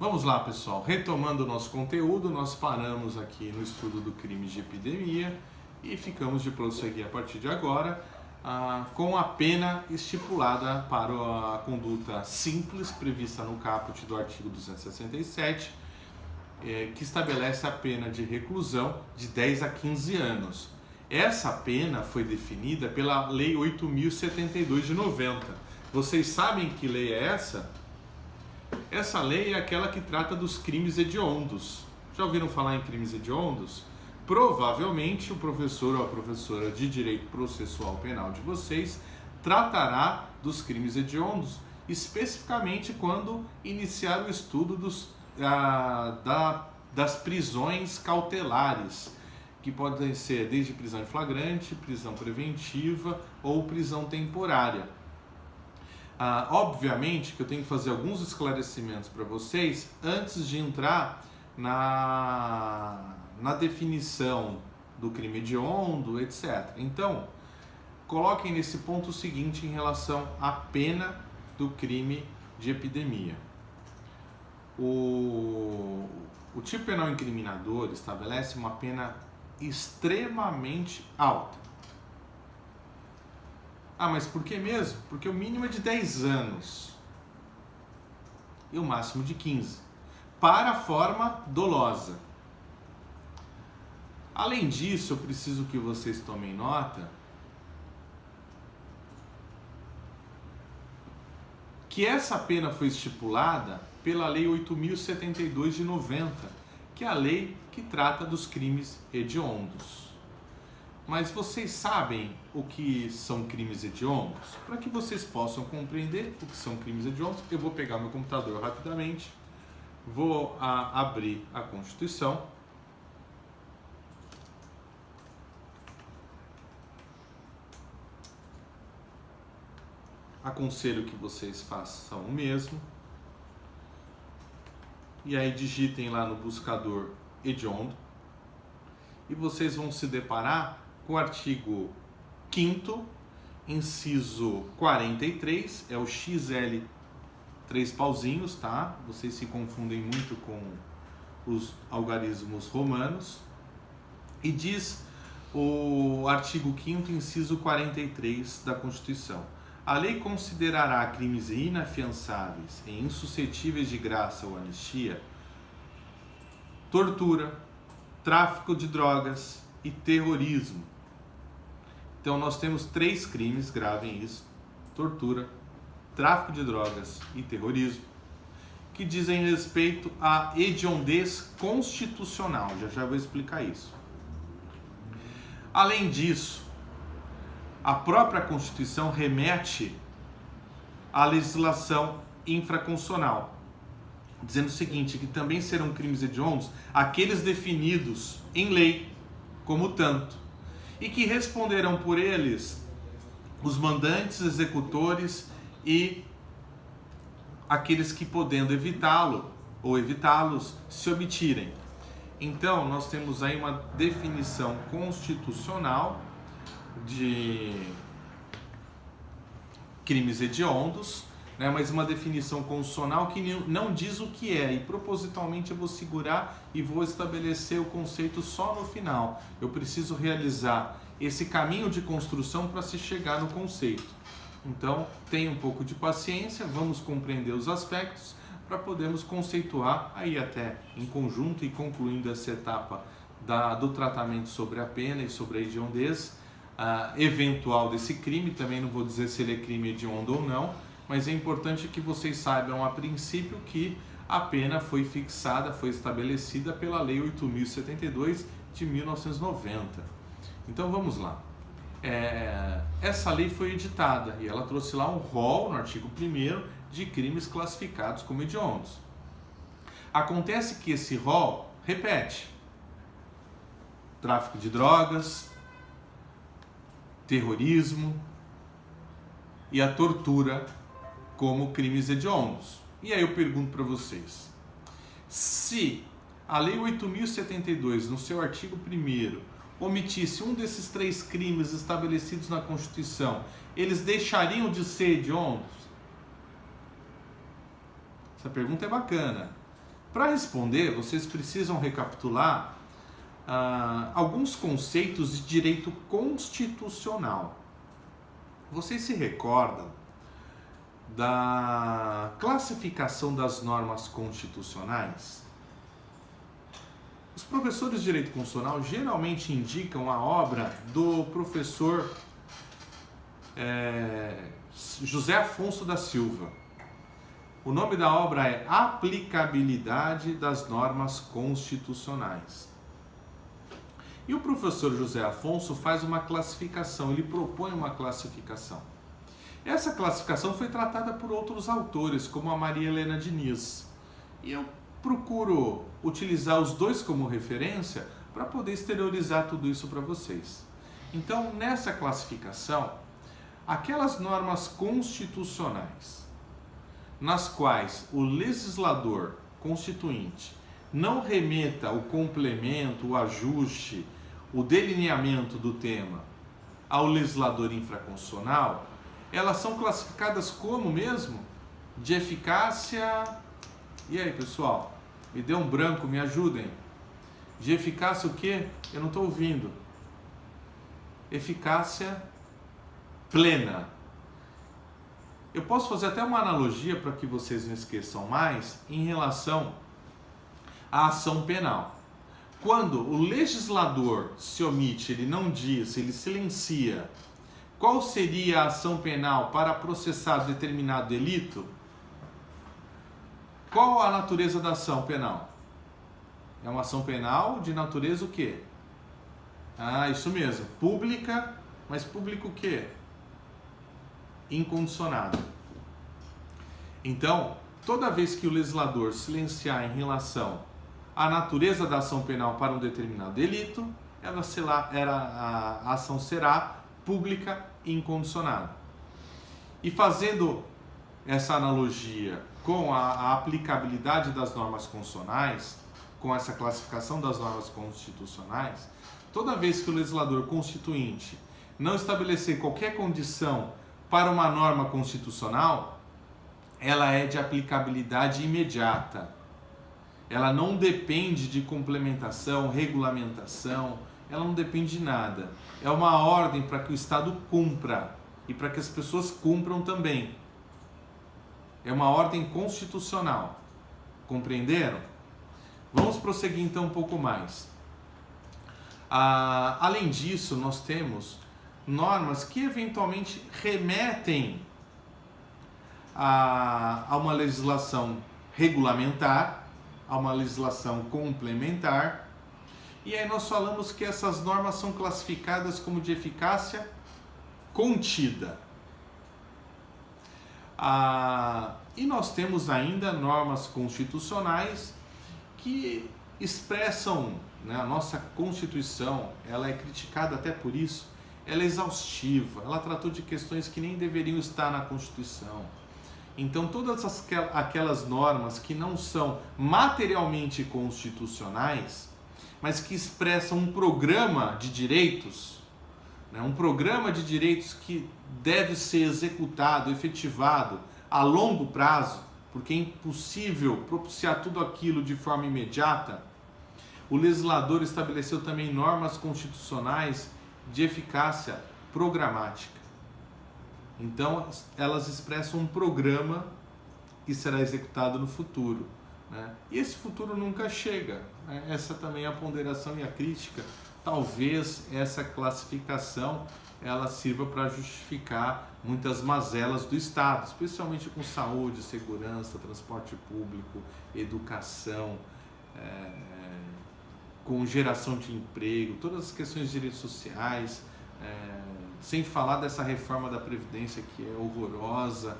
Vamos lá, pessoal. Retomando o nosso conteúdo, nós paramos aqui no estudo do crime de epidemia e ficamos de prosseguir a partir de agora com a pena estipulada para a conduta simples prevista no caput do artigo 267, que estabelece a pena de reclusão de 10 a 15 anos. Essa pena foi definida pela Lei 8.072 de 90. Vocês sabem que lei é essa? Essa lei é aquela que trata dos crimes hediondos. Já ouviram falar em crimes hediondos? Provavelmente o professor ou a professora de Direito Processual Penal de vocês tratará dos crimes hediondos, especificamente quando iniciar o estudo das prisões cautelares, que podem ser desde prisão em flagrante, prisão preventiva ou prisão temporária. Obviamente que eu tenho que fazer alguns esclarecimentos para vocês antes de entrar na definição do crime hediondo, etc. Então, coloquem nesse ponto o seguinte em relação à pena do crime de epidemia. O tipo penal incriminador estabelece uma pena extremamente alta. Mas por que mesmo? Porque o mínimo é de 10 anos e o máximo de 15, para a forma dolosa. Além disso, eu preciso que vocês tomem nota que essa pena foi estipulada pela Lei 8.072 de 90, que é a lei que trata dos crimes hediondos. Mas vocês sabem o que são crimes hediondos? Para que vocês possam compreender o que são crimes hediondos, eu vou pegar meu computador rapidamente, vou abrir a Constituição. Aconselho que vocês façam o mesmo. E aí digitem lá no buscador hediondo. E vocês vão se deparar com o artigo 5º, inciso 43, é o XL 3 pauzinhos, tá? Vocês se confundem muito com os algarismos romanos. E diz o artigo 5º, inciso 43 da Constituição: a lei considerará crimes inafiançáveis e insuscetíveis de graça ou anistia tortura, tráfico de drogas e terrorismo. Então nós temos 3 crimes, gravem isso: tortura, tráfico de drogas e terrorismo, que dizem respeito à hediondez constitucional. Já vou explicar isso. Além disso, a própria Constituição remete à legislação infraconstitucional, dizendo o seguinte, que também serão crimes hediondos aqueles definidos em lei como tanto, e que responderão por eles os mandantes, executores e aqueles que, podendo evitá-lo ou evitá-los, se omitirem. Então, nós temos aí uma definição constitucional de crimes hediondos, mas uma definição constitucional que não diz o que é, e propositalmente eu vou segurar e vou estabelecer o conceito só no final. Eu preciso realizar esse caminho de construção para se chegar no conceito. Então, tenha um pouco de paciência, vamos compreender os aspectos para podermos conceituar aí até em conjunto e concluindo essa etapa do tratamento sobre a pena e sobre a hediondez eventual desse crime. Também não vou dizer se ele é crime hediondo ou não, mas é importante que vocês saibam a princípio que a pena foi fixada, foi estabelecida pela Lei 8.072 de 1990. Então vamos lá. Essa lei foi editada e ela trouxe lá um rol no artigo 1º de crimes classificados como hediondos. Acontece que esse rol repete: tráfico de drogas, terrorismo e a tortura como crimes hediondos. E aí eu pergunto para vocês, se a Lei 8.072, no seu artigo 1º, omitisse um desses 3 crimes estabelecidos na Constituição, eles deixariam de ser hediondos? Essa pergunta é bacana. Para responder, vocês precisam recapitular alguns conceitos de direito constitucional. Vocês se recordam da classificação das normas constitucionais? Os professores de direito constitucional geralmente indicam a obra do professor José Afonso da Silva. O nome da obra é Aplicabilidade das Normas Constitucionais. E o professor José Afonso faz uma classificação, ele propõe uma classificação. Essa classificação foi tratada por outros autores, como a Maria Helena Diniz. E eu procuro utilizar os dois como referência para poder exteriorizar tudo isso para vocês. Então, nessa classificação, aquelas normas constitucionais nas quais o legislador constituinte não remeta o complemento, o ajuste, o delineamento do tema ao legislador infraconstitucional, elas são classificadas como mesmo? De eficácia... E aí, pessoal? Me dê um branco, me ajudem. De eficácia o quê? Eu não estou ouvindo. Eficácia plena. Eu posso fazer até uma analogia para que vocês não esqueçam mais em relação à ação penal. Quando o legislador se omite, ele não diz, ele silencia qual seria a ação penal para processar determinado delito, qual a natureza da ação penal? É uma ação penal de natureza o quê? Isso mesmo, pública, mas público o quê? Incondicionado. Então, toda vez que o legislador silenciar em relação à natureza da ação penal para um determinado delito, a ação será pública e incondicionada. E fazendo essa analogia com a aplicabilidade das normas constitucionais, com essa classificação das normas constitucionais, toda vez que o legislador constituinte não estabelecer qualquer condição para uma norma constitucional, ela é de aplicabilidade imediata. Ela não depende de complementação, regulamentação, ela não depende de nada. É uma ordem para que o Estado cumpra e para que as pessoas cumpram também. É uma ordem constitucional. Compreenderam? Vamos prosseguir então um pouco mais. Além disso, nós temos normas que eventualmente remetem a uma legislação regulamentar, a uma legislação complementar, e aí nós falamos que essas normas são classificadas como de eficácia contida. E nós temos ainda normas constitucionais que expressam, né, a nossa Constituição, ela é criticada até por isso, ela é exaustiva, ela tratou de questões que nem deveriam estar na Constituição. Então todas aquelas normas que não são materialmente constitucionais, mas que expressam um programa de direitos, né, um programa de direitos que deve ser executado, efetivado a longo prazo, porque é impossível propiciar tudo aquilo de forma imediata, o legislador estabeleceu também normas constitucionais de eficácia programática. Então, elas expressam um programa que será executado no futuro, né? E esse futuro nunca chega. Essa também é a ponderação e a crítica. Talvez essa classificação ela sirva para justificar muitas mazelas do Estado, especialmente com saúde, segurança, transporte público, educação, com geração de emprego, todas as questões de direitos sociais, sem falar dessa reforma da Previdência que é horrorosa.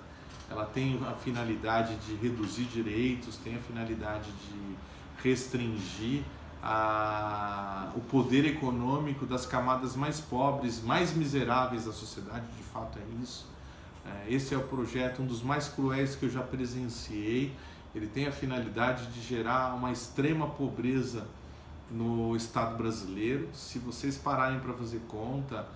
Ela tem a finalidade de reduzir direitos, tem a finalidade de restringir o poder econômico das camadas mais pobres, mais miseráveis da sociedade. De fato é isso. Esse é o projeto, um dos mais cruéis que eu já presenciei. Ele tem a finalidade de gerar uma extrema pobreza no Estado brasileiro. Se vocês pararem para fazer conta,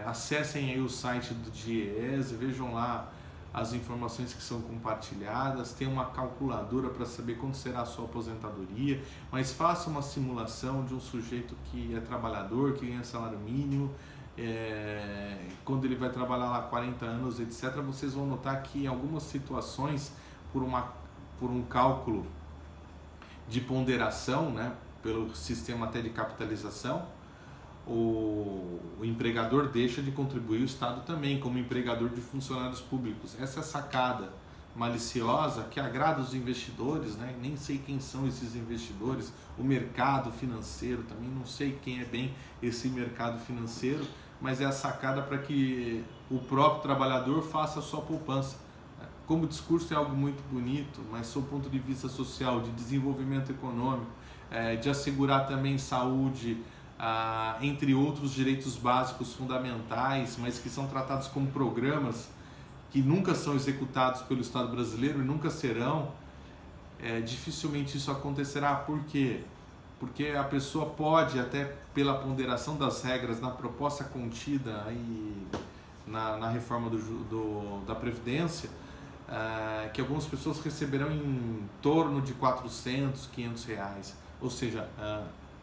acessem aí o site do DIEESE, vejam lá as informações que são compartilhadas, tem uma calculadora para saber quando será a sua aposentadoria, mas faça uma simulação de um sujeito que é trabalhador, que ganha salário mínimo, quando ele vai trabalhar lá 40 anos, etc., vocês vão notar que em algumas situações, por um cálculo de ponderação, né, pelo sistema até de capitalização, o empregador deixa de contribuir, o Estado também, como empregador de funcionários públicos. Essa é a sacada maliciosa que agrada os investidores, né? Nem sei quem são esses investidores, o mercado financeiro também, não sei quem é bem esse mercado financeiro, mas é a sacada para que o próprio trabalhador faça a sua poupança. Como o discurso é algo muito bonito, mas sob o ponto de vista social, de desenvolvimento econômico, de assegurar também saúde, entre outros direitos básicos fundamentais, mas que são tratados como programas que nunca são executados pelo Estado brasileiro e nunca serão, dificilmente isso acontecerá. Por quê? Porque a pessoa pode, até pela ponderação das regras na proposta contida aí na reforma da Previdência, que algumas pessoas receberão em torno de 400, 500 reais, ou seja,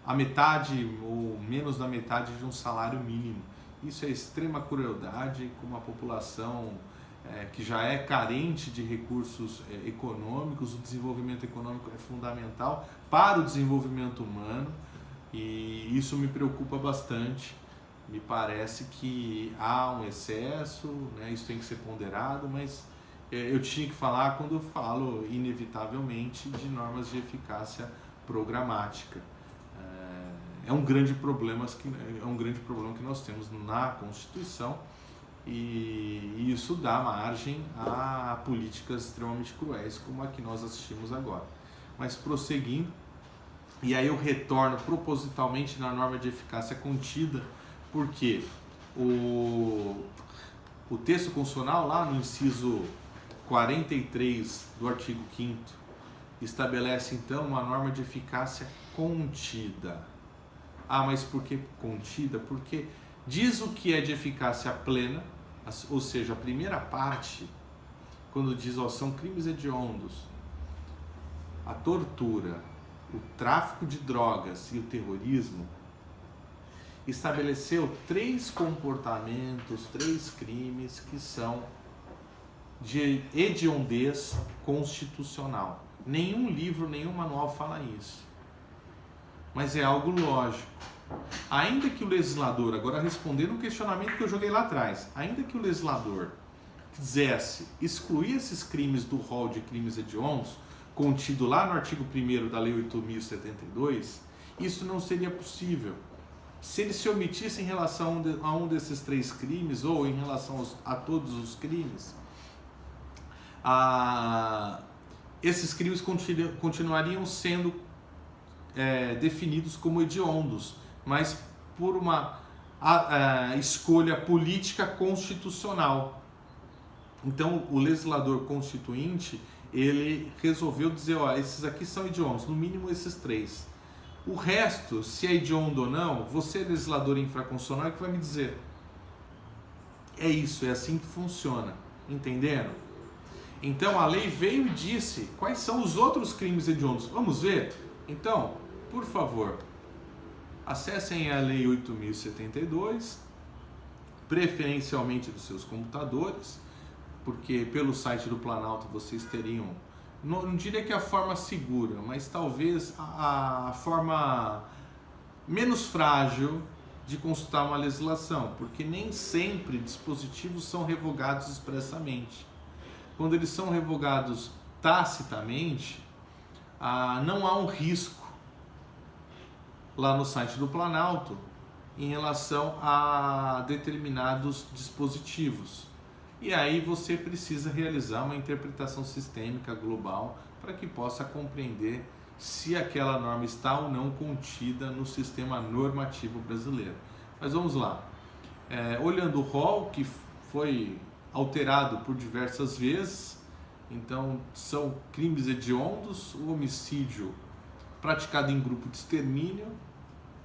a metade ou menos da metade de um salário mínimo. Isso é extrema crueldade com uma população que já é carente de recursos econômicos. O desenvolvimento econômico é fundamental para o desenvolvimento humano e isso me preocupa bastante. Me parece que há um excesso, né? Isso tem que ser ponderado, mas eu tinha que falar quando eu falo, inevitavelmente, de normas de eficácia programática. É um grande problema que nós temos na Constituição e isso dá margem a políticas extremamente cruéis como a que nós assistimos agora. Mas prosseguindo, e aí eu retorno propositalmente na norma de eficácia contida, porque o texto constitucional, lá no inciso 43 do artigo 5º, estabelece então uma norma de eficácia contida. Mas por que contida? Porque diz o que é de eficácia plena, ou seja, a primeira parte, quando diz são crimes hediondos, a tortura, o tráfico de drogas e o terrorismo, estabeleceu 3 comportamentos, 3 crimes que são de hediondez constitucional. Nenhum livro, nenhum manual fala isso. Mas é algo lógico. Ainda que o legislador, agora respondendo um questionamento que eu joguei lá atrás, ainda que o legislador quisesse excluir esses crimes do rol de crimes hediondos, contido lá no artigo 1º da Lei 8.072, isso não seria possível. Se ele se omitisse em relação a um desses 3 crimes, ou em relação a todos os crimes, esses crimes continuariam sendo definidos como hediondos, mas por uma escolha política constitucional. Então o legislador constituinte, ele resolveu dizer, esses aqui são hediondos, no mínimo esses 3. O resto, se é hediondo ou não, você, legislador infraconstitucional, é que vai me dizer. É isso, é assim que funciona, entenderam? Então a lei veio e disse quais são os outros crimes hediondos. Vamos ver? Então, por favor, acessem a Lei 8.072, preferencialmente dos seus computadores, porque pelo site do Planalto vocês teriam, não diria que a forma segura, mas talvez a forma menos frágil de consultar uma legislação, porque nem sempre dispositivos são revogados expressamente. Quando eles são revogados tacitamente, não há um risco lá no site do Planalto em relação a determinados dispositivos. E aí você precisa realizar uma interpretação sistêmica global para que possa compreender se aquela norma está ou não contida no sistema normativo brasileiro. Mas vamos lá. Olhando o rol, que foi alterado por diversas vezes, então são crimes hediondos, o homicídio praticado em grupo de extermínio,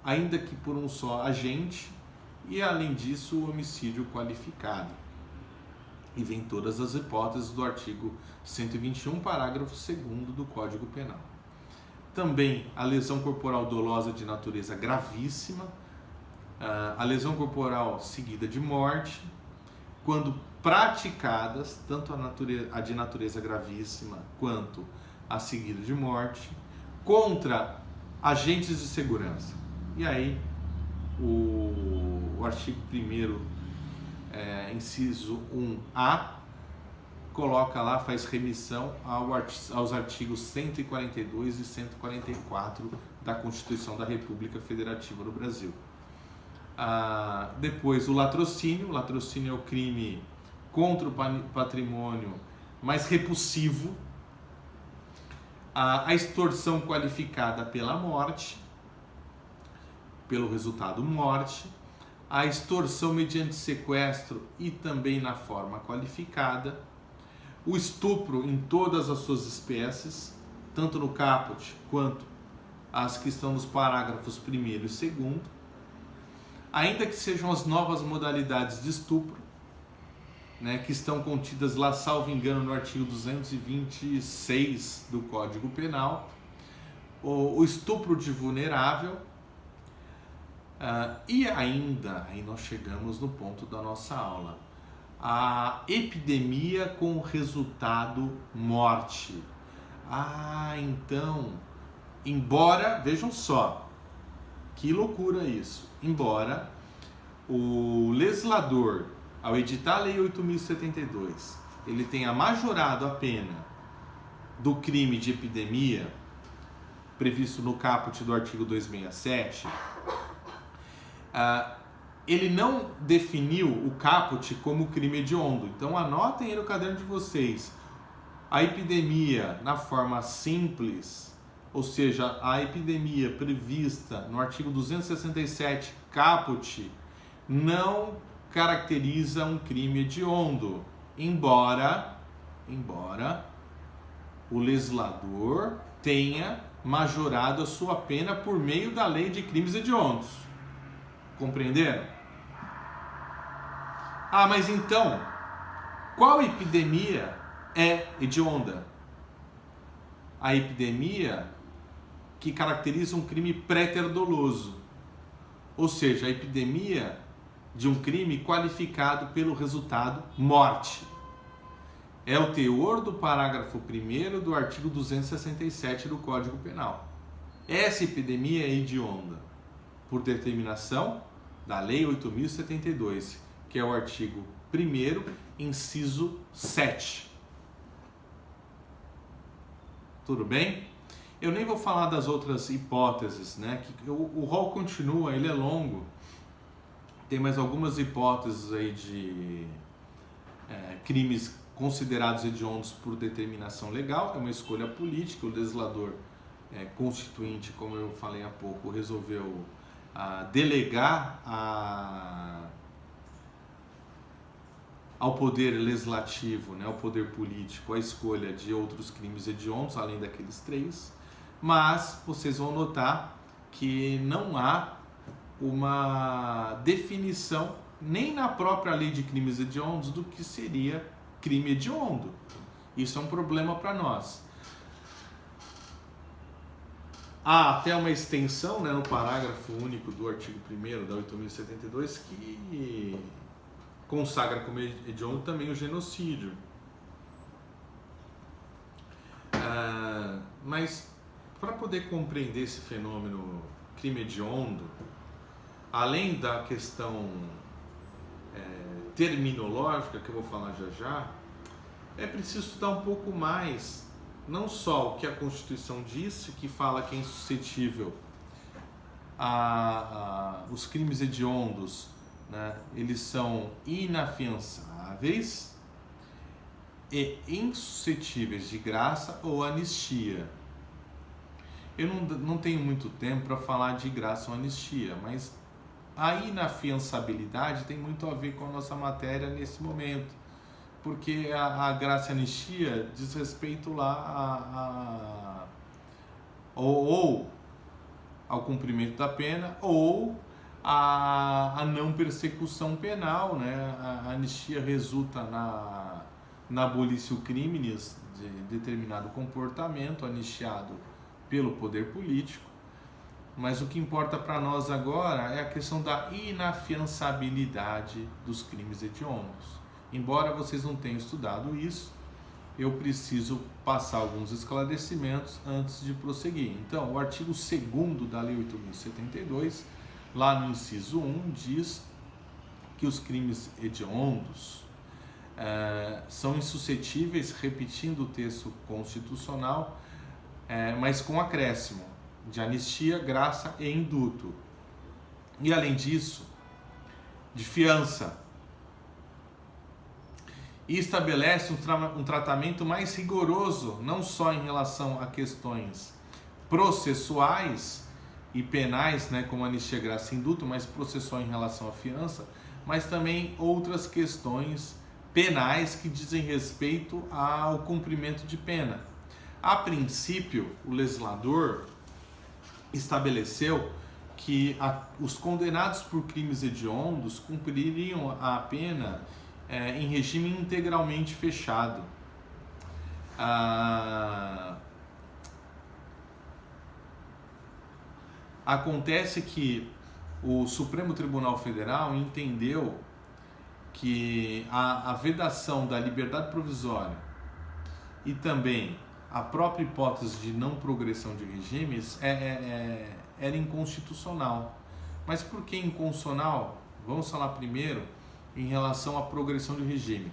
ainda que por um só agente, e além disso o homicídio qualificado. E vem todas as hipóteses do artigo 121, parágrafo 2º do Código Penal. Também a lesão corporal dolosa de natureza gravíssima, a lesão corporal seguida de morte, quando praticadas, tanto a de natureza gravíssima quanto a seguida de morte, contra agentes de segurança. E aí o artigo 1º, inciso 1A, coloca lá, faz remissão aos artigos 142 e 144 da Constituição da República Federativa do Brasil. Depois o latrocínio. O latrocínio é o crime contra o patrimônio mais repulsivo. A extorsão qualificada pela morte, pelo resultado morte. A extorsão mediante sequestro e também na forma qualificada. O estupro em todas as suas espécies, tanto no caput quanto as que estão nos parágrafos 1º e 2º, ainda que sejam as novas modalidades de estupro, né, que estão contidas lá, salvo engano, no artigo 226 do Código Penal, o estupro de vulnerável, e ainda, aí nós chegamos no ponto da nossa aula, a epidemia com resultado morte. Então, embora, vejam só, que loucura isso, embora o legislador, ao editar a Lei 8.072, ele tenha majorado a pena do crime de epidemia, previsto no caput do artigo 267, ele não definiu o caput como crime hediondo. Então anotem aí no caderno de vocês. A epidemia na forma simples, ou seja, a epidemia prevista no artigo 267 caput, não caracteriza um crime hediondo, embora o legislador tenha majorado a sua pena por meio da Lei de Crimes Hediondos. Compreenderam? Mas então, qual epidemia é hedionda? A epidemia que caracteriza um crime pré-doloso, ou seja, a epidemia de um crime qualificado pelo resultado morte. É o teor do parágrafo 1º do artigo 267 do Código Penal. Essa epidemia é hedionda, por determinação da Lei 8.072, que é o artigo 1º, inciso 7. Tudo bem? Eu nem vou falar das outras hipóteses, né? O rol continua, ele é longo. Tem mais algumas hipóteses aí de crimes considerados hediondos por determinação legal. É uma escolha política. O legislador constituinte, como eu falei há pouco, resolveu delegar ao poder legislativo, né, ao poder político, a escolha de outros crimes hediondos, além daqueles 3, mas vocês vão notar que não há uma definição, nem na própria Lei de Crimes Hediondos, do que seria crime hediondo. Isso é um problema para nós. Há até uma extensão, né, no parágrafo único do artigo 1º da 8.072 que consagra como hediondo também o genocídio. Mas para poder compreender esse fenômeno crime hediondo, além da questão terminológica, que eu vou falar já já, é preciso estudar um pouco mais, não só o que a Constituição disse, que fala que é insuscetível os crimes hediondos, né, eles são inafiançáveis e insuscetíveis de graça ou anistia. Eu não tenho muito tempo para falar de graça ou anistia, mas a inafiançabilidade tem muito a ver com a nossa matéria nesse momento, porque a graça e a anistia diz respeito lá ou ao cumprimento da pena ou a não persecução penal, né? A anistia resulta na abolição criminis de determinado comportamento anistiado pelo poder político, mas o que importa para nós agora é a questão da inafiançabilidade dos crimes hediondos. Embora vocês não tenham estudado isso, eu preciso passar alguns esclarecimentos antes de prosseguir. Então, o artigo 2º da Lei 8.072, lá no inciso 1, diz que os crimes hediondos são insuscetíveis, repetindo o texto constitucional, mas com acréscimo de anistia, graça e indulto. E além disso, de fiança. E estabelece um tratamento mais rigoroso, não só em relação a questões processuais e penais, né, como anistia, graça e indulto, mas processual em relação à fiança, mas também outras questões penais que dizem respeito ao cumprimento de pena. A princípio, o legislador estabeleceu que os condenados por crimes hediondos cumpririam a pena em regime integralmente fechado. Acontece que o Supremo Tribunal Federal entendeu que a vedação da liberdade provisória e também a própria hipótese de não progressão de regimes era inconstitucional. Mas por que inconstitucional? Vamos falar primeiro em relação à progressão de regime.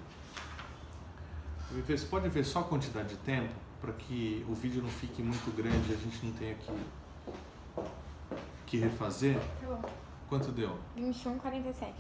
Você pode ver só a quantidade de tempo, para que o vídeo não fique muito grande e a gente não tenha que refazer? Tá bom. Quanto deu? 21:47.